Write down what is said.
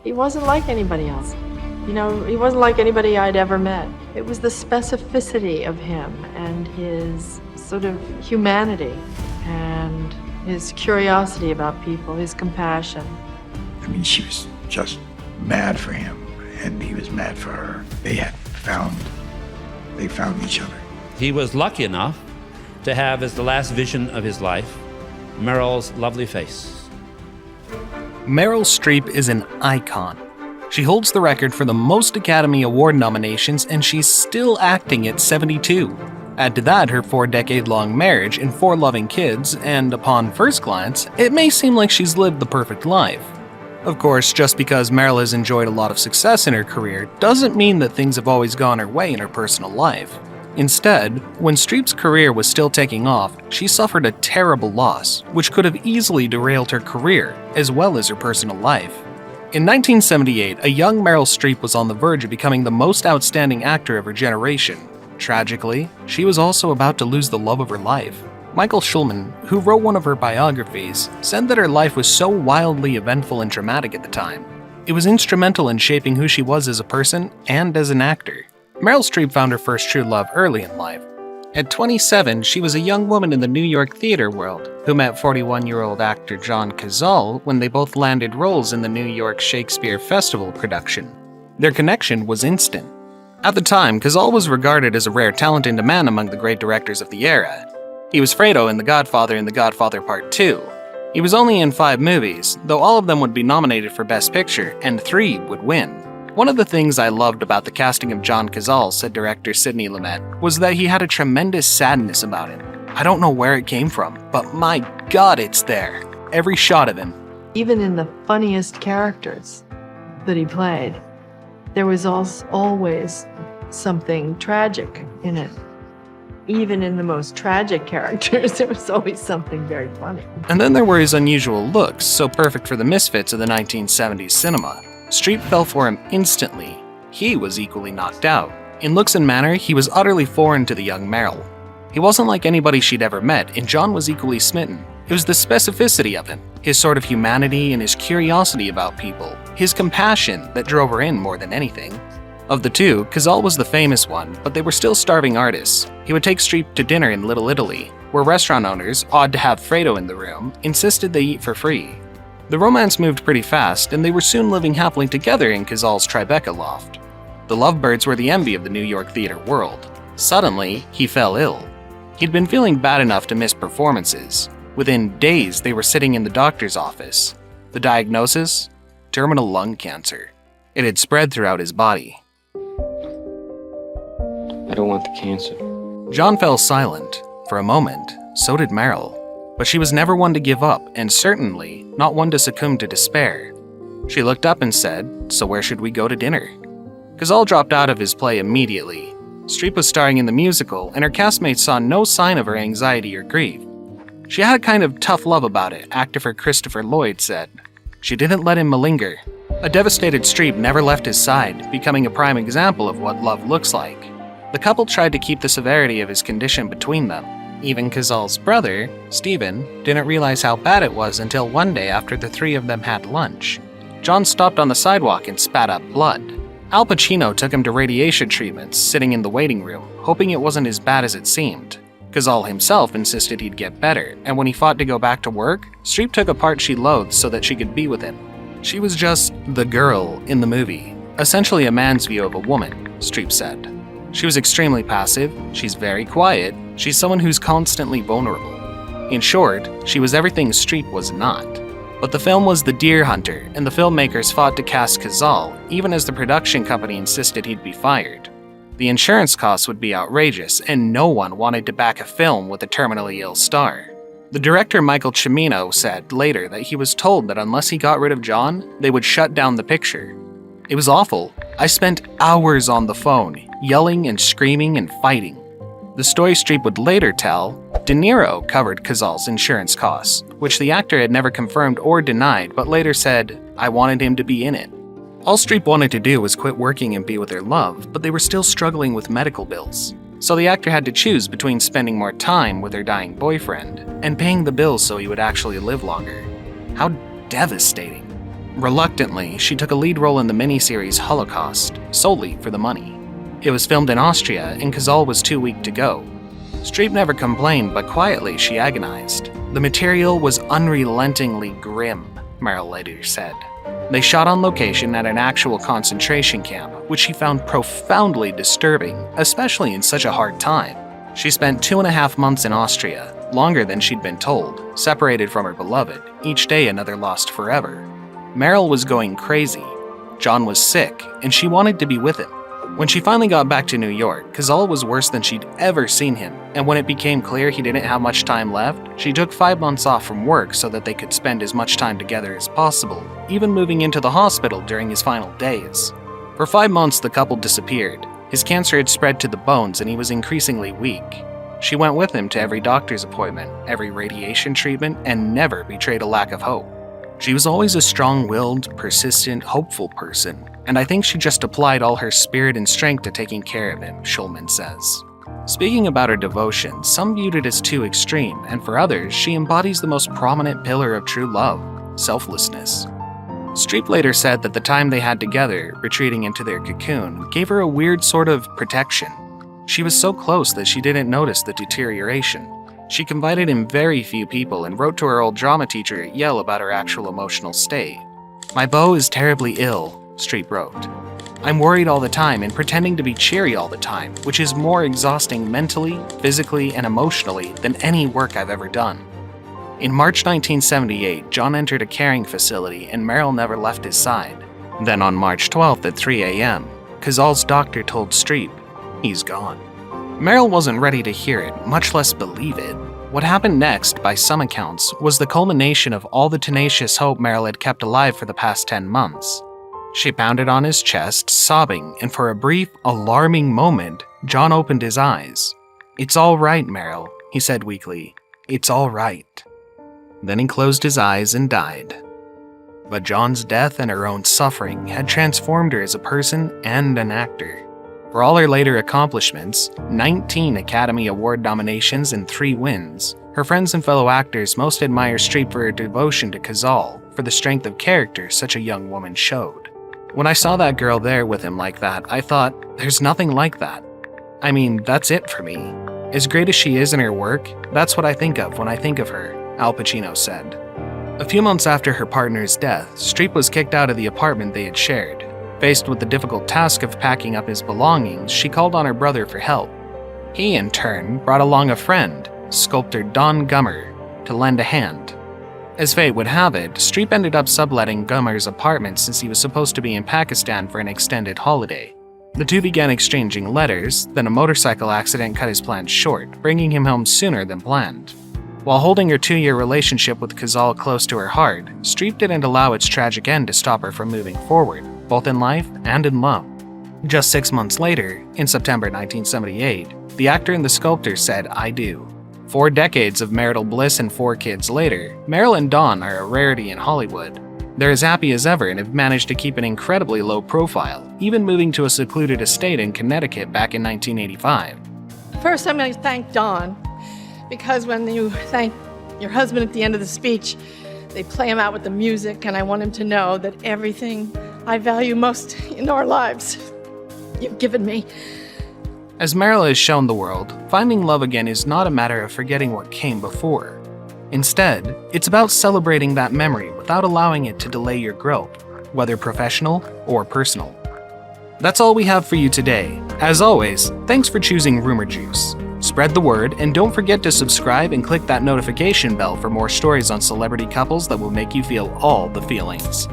He wasn't like anybody else. He wasn't like anybody I'd ever met. It was the specificity of him and his sort of humanity and his curiosity about people, his compassion. I mean, she was just mad for him, and he was mad for her. They found each other. He was lucky enough to have as the last vision of his life, Meryl's lovely face. Meryl Streep is an icon. She holds the record for the most Academy Award nominations, and she's still acting at 72. Add to that her 4-decade-long marriage and 4 loving kids, and upon first glance, it may seem like she's lived the perfect life. Of course, just because Meryl has enjoyed a lot of success in her career doesn't mean that things have always gone her way in her personal life. Instead, when Streep's career was still taking off, she suffered a terrible loss, which could have easily derailed her career, as well as her personal life. In 1978, a young Meryl Streep was on the verge of becoming the most outstanding actor of her generation. Tragically, she was also about to lose the love of her life. Michael Schulman, who wrote one of her biographies, said that her life was so wildly eventful and dramatic at the time. It was instrumental in shaping who she was as a person and as an actor. Meryl Streep found her first true love early in life. At 27, she was a young woman in the New York theater world who met 41-year-old actor John Cazale when they both landed roles in the New York Shakespeare Festival production. Their connection was instant. At the time, Cazale was regarded as a rare talent and a man among the great directors of the era. He was Fredo in The Godfather and The Godfather Part 2. He was only in 5 movies, though all of them would be nominated for Best Picture, and 3 would win. One of the things I loved about the casting of John Cazale, said director Sidney Lumet, was that he had a tremendous sadness about it. I don't know where it came from, but my God, it's there. Every shot of him. Even in the funniest characters that he played, there was always something tragic in it. Even in the most tragic characters, there was always something very funny. And then there were his unusual looks, so perfect for the misfits of the 1970s cinema. Streep fell for him instantly. He was equally knocked out. In looks and manner, he was utterly foreign to the young Meryl. He wasn't like anybody she'd ever met, and John was equally smitten. It was the specificity of him, his sort of humanity and his curiosity about people, his compassion that drove her in more than anything. Of the two, Cazale was the famous one, but they were still starving artists. He would take Streep to dinner in Little Italy, where restaurant owners, odd to have Fredo in the room, insisted they eat for free. The romance moved pretty fast, and they were soon living happily together in Cazale's Tribeca loft. The lovebirds were the envy of the New York theater world. Suddenly, he fell ill. He'd been feeling bad enough to miss performances. Within days, they were sitting in the doctor's office. The diagnosis? Terminal lung cancer. It had spread throughout his body. I don't want the cancer. John fell silent. For a moment, so did Meryl. But she was never one to give up, and certainly not one to succumb to despair. She looked up and said, "So where should we go to dinner?" Cazale dropped out of his play immediately. Streep was starring in the musical, and her castmates saw no sign of her anxiety or grief. She had a kind of tough love about it, actor Christopher Lloyd said. She didn't let him malinger. A devastated Streep never left his side, becoming a prime example of what love looks like. The couple tried to keep the severity of his condition between them. Even Cazale's brother, Stephen, didn't realize how bad it was until one day after the 3 of them had lunch. John stopped on the sidewalk and spat up blood. Al Pacino took him to radiation treatments, sitting in the waiting room, hoping it wasn't as bad as it seemed. Cazale himself insisted he'd get better, and when he fought to go back to work, Streep took a part she loathed so that she could be with him. She was just the girl in the movie, essentially a man's view of a woman, Streep said. She was extremely passive, she's very quiet, she's someone who's constantly vulnerable. In short, she was everything Streep was not. But the film was The Deer Hunter, and the filmmakers fought to cast Cazale, even as the production company insisted he'd be fired. The insurance costs would be outrageous, and no one wanted to back a film with a terminally ill star. The director Michael Cimino said later that he was told that unless he got rid of John, they would shut down the picture. It was awful. I spent hours on the phone, yelling and screaming and fighting. The story Streep would later tell, De Niro covered Cazale's insurance costs, which the actor had never confirmed or denied, but later said, "I wanted him to be in it." All Streep wanted to do was quit working and be with her love, but they were still struggling with medical bills. So the actor had to choose between spending more time with her dying boyfriend and paying the bills so he would actually live longer. How devastating. Reluctantly, she took a lead role in the miniseries Holocaust, solely for the money. It was filmed in Austria, and Cazale was too weak to go. Streep never complained, but quietly she agonized. The material was unrelentingly grim, Meryl later said. They shot on location at an actual concentration camp, which she found profoundly disturbing, especially in such a hard time. She spent 2.5 months in Austria, longer than she'd been told, separated from her beloved, each day another lost forever. Meryl was going crazy. John was sick, and she wanted to be with him. When she finally got back to New York, Cazale was worse than she'd ever seen him, and when it became clear he didn't have much time left, she took 5 months off from work so that they could spend as much time together as possible, even moving into the hospital during his final days. For 5 months, the couple disappeared. His cancer had spread to the bones and he was increasingly weak. She went with him to every doctor's appointment, every radiation treatment, and never betrayed a lack of hope. She was always a strong-willed, persistent, hopeful person, and I think she just applied all her spirit and strength to taking care of him, Schulman says. Speaking about her devotion, some viewed it as too extreme, and for others, she embodies the most prominent pillar of true love, selflessness. Streep later said that the time they had together, retreating into their cocoon, gave her a weird sort of protection. She was so close that she didn't notice the deterioration. She confided in very few people and wrote to her old drama teacher at Yale about her actual emotional state. "My beau is terribly ill," Streep wrote. "I'm worried all the time and pretending to be cheery all the time, which is more exhausting mentally, physically, and emotionally than any work I've ever done." In March 1978, John entered a caring facility and Meryl never left his side. Then on March 12th at 3 a.m., Cazale's doctor told Streep, he's gone. Meryl wasn't ready to hear it, much less believe it. What happened next, by some accounts, was the culmination of all the tenacious hope Meryl had kept alive for the past 10 months. She pounded on his chest, sobbing, and for a brief, alarming moment, John opened his eyes. "It's all right, Meryl," he said weakly. "It's all right." Then he closed his eyes and died. But John's death and her own suffering had transformed her as a person and an actor. For all her later accomplishments, 19 Academy Award nominations and 3 wins, her friends and fellow actors most admire Streep for her devotion to Cazale, for the strength of character such a young woman showed. When I saw that girl there with him like that, I thought, there's nothing like that. I mean, that's it for me. As great as she is in her work, that's what I think of when I think of her, Al Pacino said. A few months after her partner's death, Streep was kicked out of the apartment they had shared. Faced with the difficult task of packing up his belongings, she called on her brother for help. He, in turn, brought along a friend, sculptor Don Gummer, to lend a hand. As fate would have it, Streep ended up subletting Gummer's apartment since he was supposed to be in Pakistan for an extended holiday. The two began exchanging letters, then a motorcycle accident cut his plans short, bringing him home sooner than planned. While holding her 2-year relationship with Cazale close to her heart, Streep didn't allow its tragic end to stop her from moving forward, both in life and in love. Just 6 months later, in September 1978, the actor and the sculptor said, "I do." 4 decades of marital bliss and 4 kids later, Meryl and Don are a rarity in Hollywood. They're as happy as ever and have managed to keep an incredibly low profile, even moving to a secluded estate in Connecticut back in 1985. First, I'm going to thank Don, because when you thank your husband at the end of the speech, they play him out with the music, and I want him to know that everything I value most in our lives, you've given me. As Meryl has shown the world, finding love again is not a matter of forgetting what came before. Instead, it's about celebrating that memory without allowing it to delay your growth, whether professional or personal. That's all we have for you today. As always, thanks for choosing Rumour Juice. Spread the word, and don't forget to subscribe and click that notification bell for more stories on celebrity couples that will make you feel all the feelings.